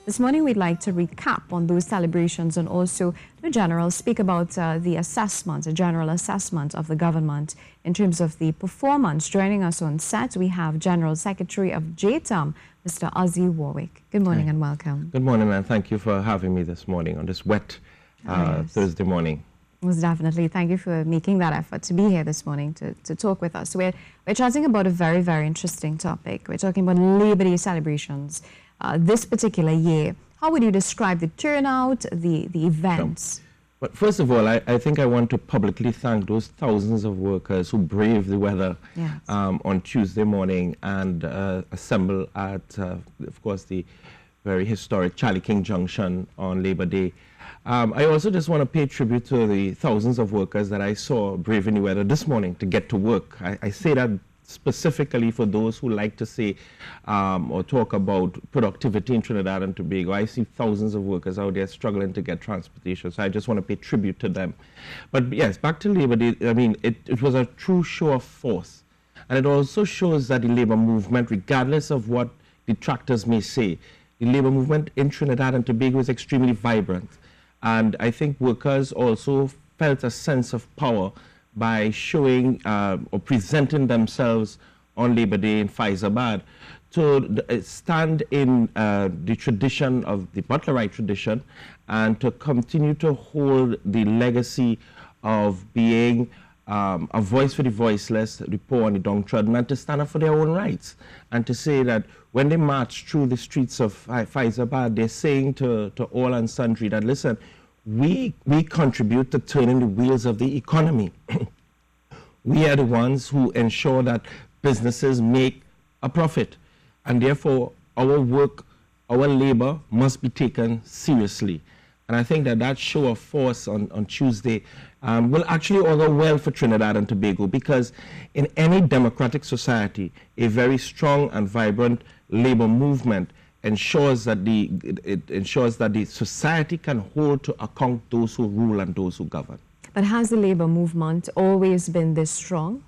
This morning, we'd like to recap on those celebrations and also, in general, speak about the assessment, a general assessment of the government in terms of the performance. Joining us on set, we have General Secretary of JTAM, Mr. Ozzie Warwick. Good morning and welcome. Good morning, and thank you for having me this morning on this wet Thursday morning. Most definitely. Thank you for making that effort to be here this morning to talk with us. We're chatting about a very, very interesting topic. We're talking about Labor Day celebrations this particular year. How would you describe the turnout, the events? But first of all, I think I want to publicly thank those thousands of workers who braved the weather on Tuesday morning and assemble at, of course, the very historic Charlie King Junction on Labor Day. I also just want to pay tribute to the thousands of workers that I saw braving the weather this morning to get to work. I say that specifically for those who like to say or talk about productivity in Trinidad and Tobago. I see thousands of workers out there struggling to get transportation, so I just want to pay tribute to them. But yes, back to Labor Day, I mean, it was a true show of force. And it also shows that the labor movement, regardless of what detractors may say, the labor movement in Trinidad and Tobago is extremely vibrant. And I think workers also felt a sense of power by showing or presenting themselves on Labor Day in Faizabad to stand in the tradition of the Butlerite tradition and to continue to hold the legacy of being a voice for the voiceless, the poor and the downtrodden, and to stand up for their own rights. And to say that when they march through the streets of Faizabad, they're saying to all and sundry that, listen, we contribute to turning the wheels of the economy. We are the ones who ensure that businesses make a profit. And therefore, our work, our labor must be taken seriously. And I think that show of force on Tuesday will actually augur well for Trinidad and Tobago, because in any democratic society, a very strong and vibrant labor movement ensures that the society can hold to account those who rule and those who govern. But has the labor movement always been this strong?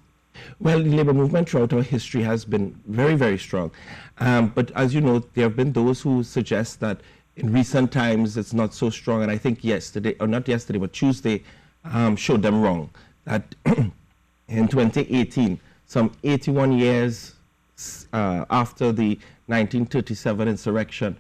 Well, the labor movement throughout our history has been very, very strong. But as you know, there have been those who suggest that in recent times it's not so strong. And I think yesterday, or not yesterday, but Tuesday showed them wrong. That in 2018, some 81 years after the 1937 insurrection,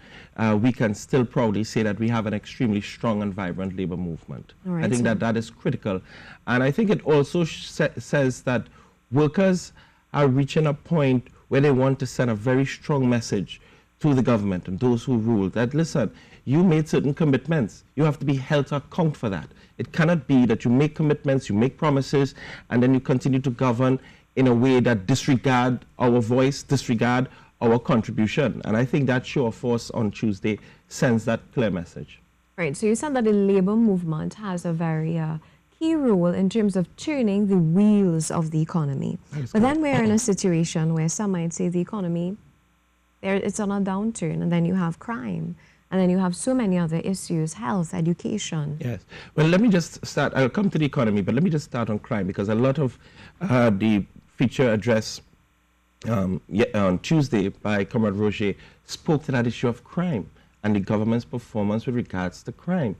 we can still proudly say that we have an extremely strong and vibrant labor movement. Right, I think that is critical. And I think it also says that workers are reaching a point where they want to send a very strong message to the government and those who rule that, listen, you made certain commitments. You have to be held to account for that. It cannot be that you make commitments, you make promises, and then you continue to govern in a way that disregard our voice, disregard our contribution. And I think that show of force on Tuesday sends that clear message. Right, so you said that the labor movement has a very key role in terms of turning the wheels of the economy. But then we're in a situation where some might say the economy, it's on a downturn, and then you have crime, and then you have so many other issues, health, education. Yes. Well, let me just start. I'll come to the economy, but let me just start on crime, because a lot of the feature address on Tuesday by Comrade Roger spoke to that issue of crime and the government's performance with regards to crime.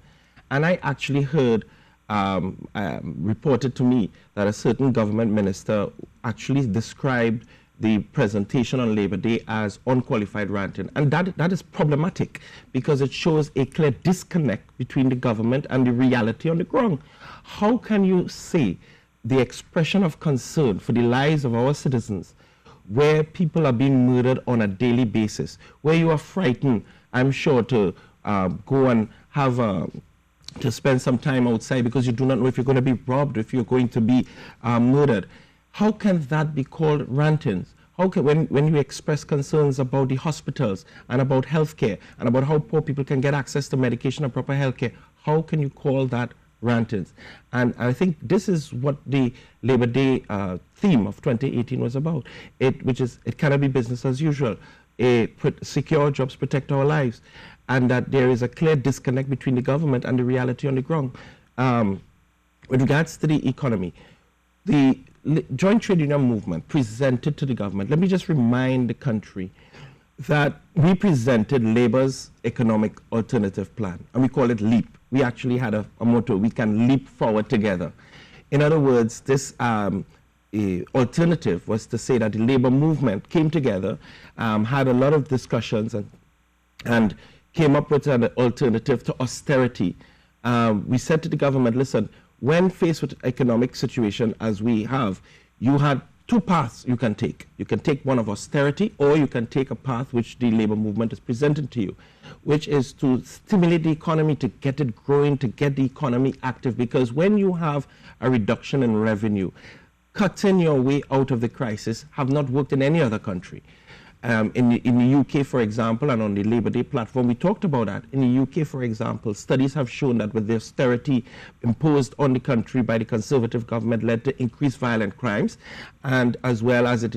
And I actually heard reported to me that a certain government minister actually described the presentation on Labor Day as unqualified ranting. And that is problematic, because it shows a clear disconnect between the government and the reality on the ground. How can you say the expression of concern for the lives of our citizens, where people are being murdered on a daily basis, where you are frightened, I'm sure, to go and have to spend some time outside because you do not know if you're going to be robbed, if you're going to be murdered? How can that be called rantings? How can, when you express concerns about the hospitals and about healthcare and about how poor people can get access to medication and proper healthcare, how can you call that rantings? And I think this is what the Labor Day theme of 2018 was about. Which is, it cannot be business as usual. Secure jobs protect our lives, and that there is a clear disconnect between the government and the reality on the ground. With regards to the economy, the Joint Trade Union Movement presented to the government, let me just remind the country, that we presented Labour's economic alternative plan, and we call it LEAP. We actually had a motto: we can leap forward together. In other words, this alternative was to say that the Labour movement came together, had a lot of discussions, and came up with an alternative to austerity. We said to the government, listen, when faced with economic situation as we have, you had two paths you can take. You can take one of austerity, or you can take a path which the Labour movement is presenting to you, which is to stimulate the economy, to get it growing, to get the economy active. Because when you have a reduction in revenue, cutting your way out of the crisis have not worked in any other country. In the UK, for example, and on the Labour Day platform, we talked about that. In the UK, for example, studies have shown that with the austerity imposed on the country by the Conservative government led to increased violent crimes, and as well as it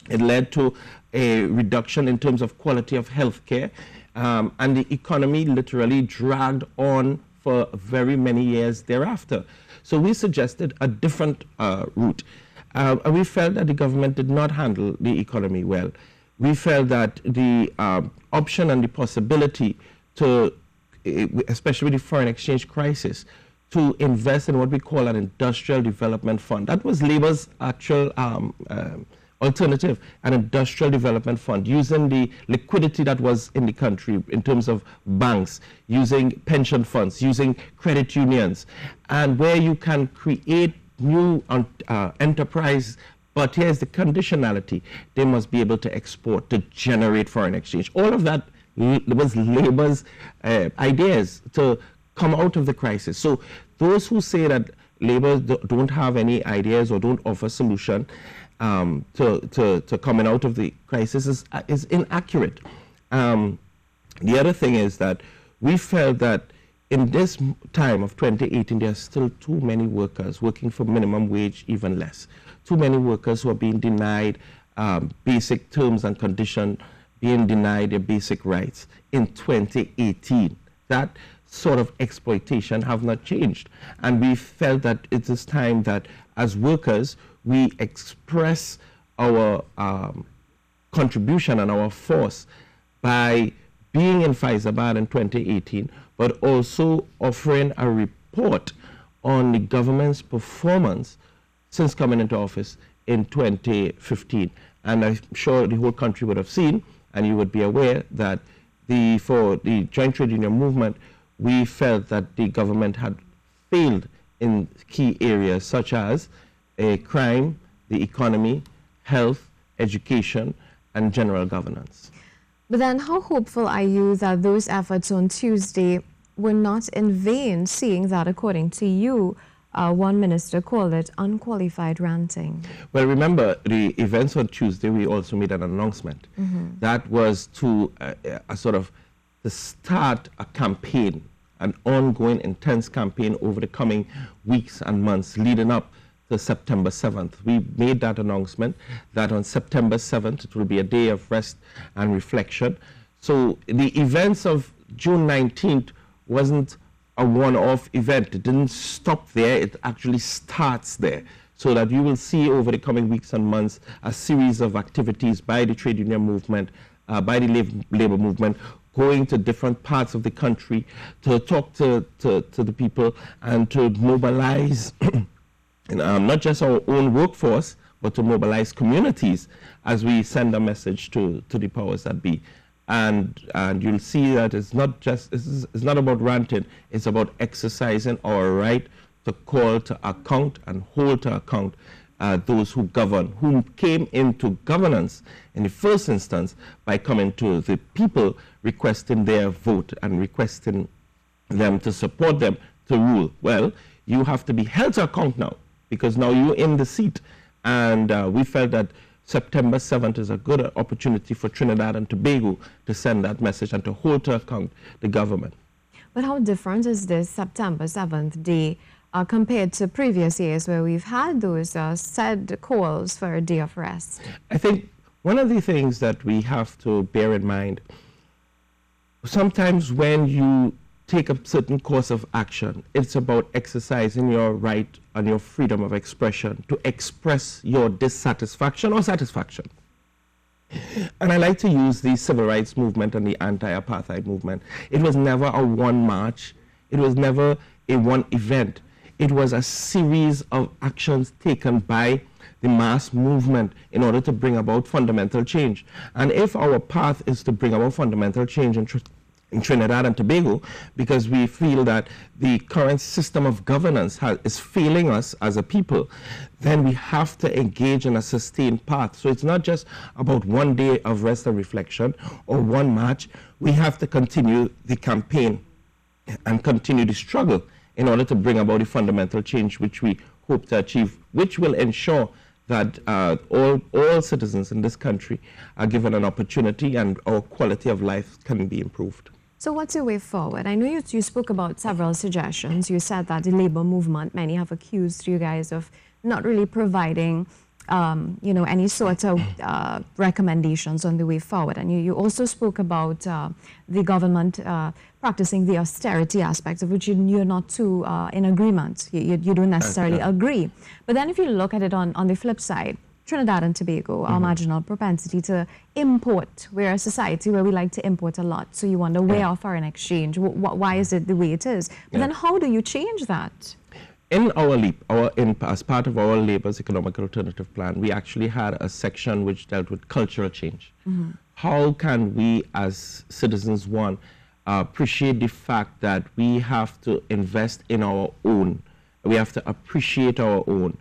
led to a reduction in terms of quality of health care, and the economy literally dragged on for very many years thereafter. So we suggested a different route. And we felt that the government did not handle the economy well. We felt that the option and the possibility to, especially with the foreign exchange crisis, to invest in what we call an industrial development fund. That was Labour's actual alternative, an industrial development fund, using the liquidity that was in the country in terms of banks, using pension funds, using credit unions, and where you can create new enterprise, but here's the conditionality: they must be able to export to generate foreign exchange. All of that was Labour's ideas to come out of the crisis. So those who say that Labour don't have any ideas or don't offer solution to coming out of the crisis is inaccurate. The other thing is that we felt that in this time of 2018, there are still too many workers working for minimum wage, even less. Too many workers who are being denied basic terms and conditions, being denied their basic rights in 2018. That sort of exploitation have not changed. And we felt that it is time that as workers, we express our contribution and our force by being in Faizabad in 2018, but also offering a report on the government's performance since coming into office in 2015. And I'm sure the whole country would have seen, and you would be aware, that for the Joint Trade Union movement, we felt that the government had failed in key areas such as crime, the economy, health, education, and general governance. But then how hopeful are you that those efforts on Tuesday were not in vain, seeing that, according to you, one minister called it unqualified ranting? Well, remember, the events on Tuesday, we also made an announcement. That was to to start a campaign, an ongoing, intense campaign over the coming weeks and months leading up to September 7th. We made that announcement that on September 7th, it will be a day of rest and reflection. So the events of June 19th wasn't a one-off event. It didn't stop there. It actually starts there. So that you will see over the coming weeks and months a series of activities by the trade union movement, by the labor movement, going to different parts of the country to talk to the people and to mobilize not just our own workforce, but to mobilize communities as we send a message to the powers that be. And you'll see that it's not about ranting, it's about exercising our right to call to account and hold to account those who govern, who came into governance in the first instance by coming to the people, requesting their vote and requesting them to support them to rule. Well, you have to be held to account now, because now you're in the seat. And we felt that September 7th is a good opportunity for Trinidad and Tobago to send that message and to hold to account the government. But how different is this September 7th day compared to previous years where we've had those said calls for a day of rest? I think one of the things that we have to bear in mind, sometimes when you take a certain course of action, it's about exercising your right and your freedom of expression to express your dissatisfaction or satisfaction. And I like to use the civil rights movement and the anti-apartheid movement. It was never a one march. It was never a one event. It was a series of actions taken by the mass movement in order to bring about fundamental change. And if our path is to bring about fundamental change in Trinidad and Tobago, because we feel that the current system of governance is failing us as a people, then we have to engage in a sustained path. So it's not just about one day of rest and reflection or one march. We have to continue the campaign and continue the struggle in order to bring about the fundamental change which we hope to achieve, which will ensure that all citizens in this country are given an opportunity and our quality of life can be improved. So what's your way forward? I know you spoke about several suggestions. You said that the labor movement, many have accused you guys of not really providing any sort of recommendations on the way forward. And you also spoke about the government practicing the austerity aspects of which you're not too in agreement. You don't necessarily agree. But then if you look at it on the flip side, Trinidad and Tobago, our marginal propensity to import. We're a society where we like to import a lot. So you wonder where our foreign exchange, why is it the way it is? But then how do you change that? In our LEAP, as part of our Labour's Economic Alternative Plan, we actually had a section which dealt with cultural change. How can we as citizens, one, appreciate the fact that we have to invest in our own. We have to appreciate our own.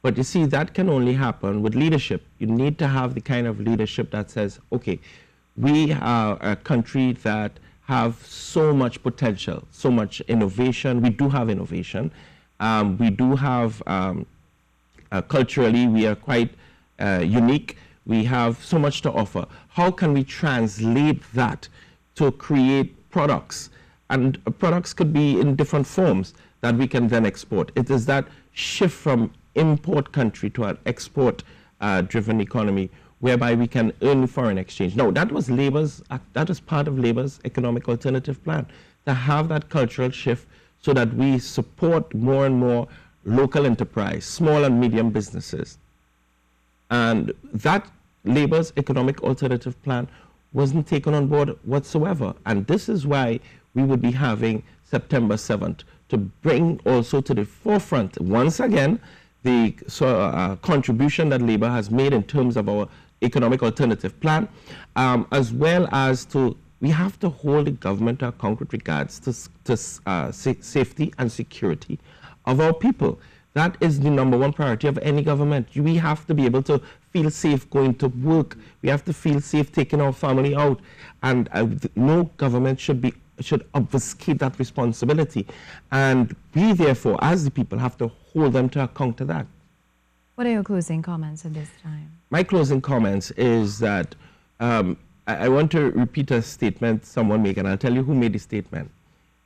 But you see, that can only happen with leadership. You need to have the kind of leadership that says, okay, we are a country that have so much potential, so much innovation. We do have innovation. We do have, culturally, we are quite unique. We have so much to offer. How can we translate that to create products? And products could be in different forms that we can then export. It is that shift from import country to an export driven economy whereby we can earn foreign exchange. Now, that was part of Labour's Economic Alternative Plan, to have that cultural shift so that we support more and more local enterprise, small and medium businesses. And that Labour's Economic Alternative Plan wasn't taken on board whatsoever. And this is why we would be having September 7th to bring also to the forefront, once again, the contribution that Labour has made in terms of our Economic Alternative Plan, as well as we have to hold the government to account with regards to safety and security of our people. That is the #1 priority of any government. We have to be able to feel safe going to work. We have to feel safe taking our family out. And no government should obfuscate that responsibility. And we, therefore, as the people, have to hold them to account to that. What are your closing comments at this time? My closing comments is that I want to repeat a statement someone made, and I'll tell you who made the statement.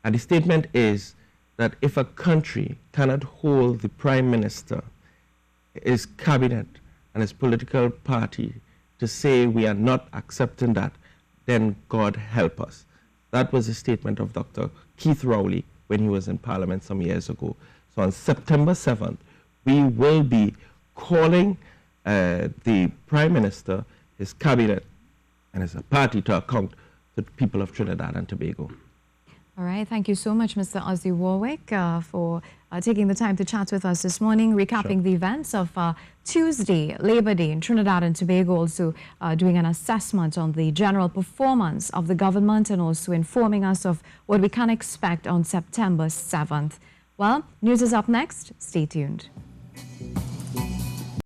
And the statement is that if a country cannot hold the Prime Minister, his cabinet, and his political party to say we are not accepting that, then God help us. That was a statement of Dr. Keith Rowley when he was in Parliament some years ago. So on September 7th, we will be calling the Prime Minister, his cabinet, and his party to account to the people of Trinidad and Tobago. All right. Thank you so much, Mr. Ozzie Warwick, for taking the time to chat with us this morning, recapping the events of Tuesday, Labor Day in Trinidad and Tobago, also doing an assessment on the general performance of the government and also informing us of what we can expect on September 7th. Well, news is up next. Stay tuned.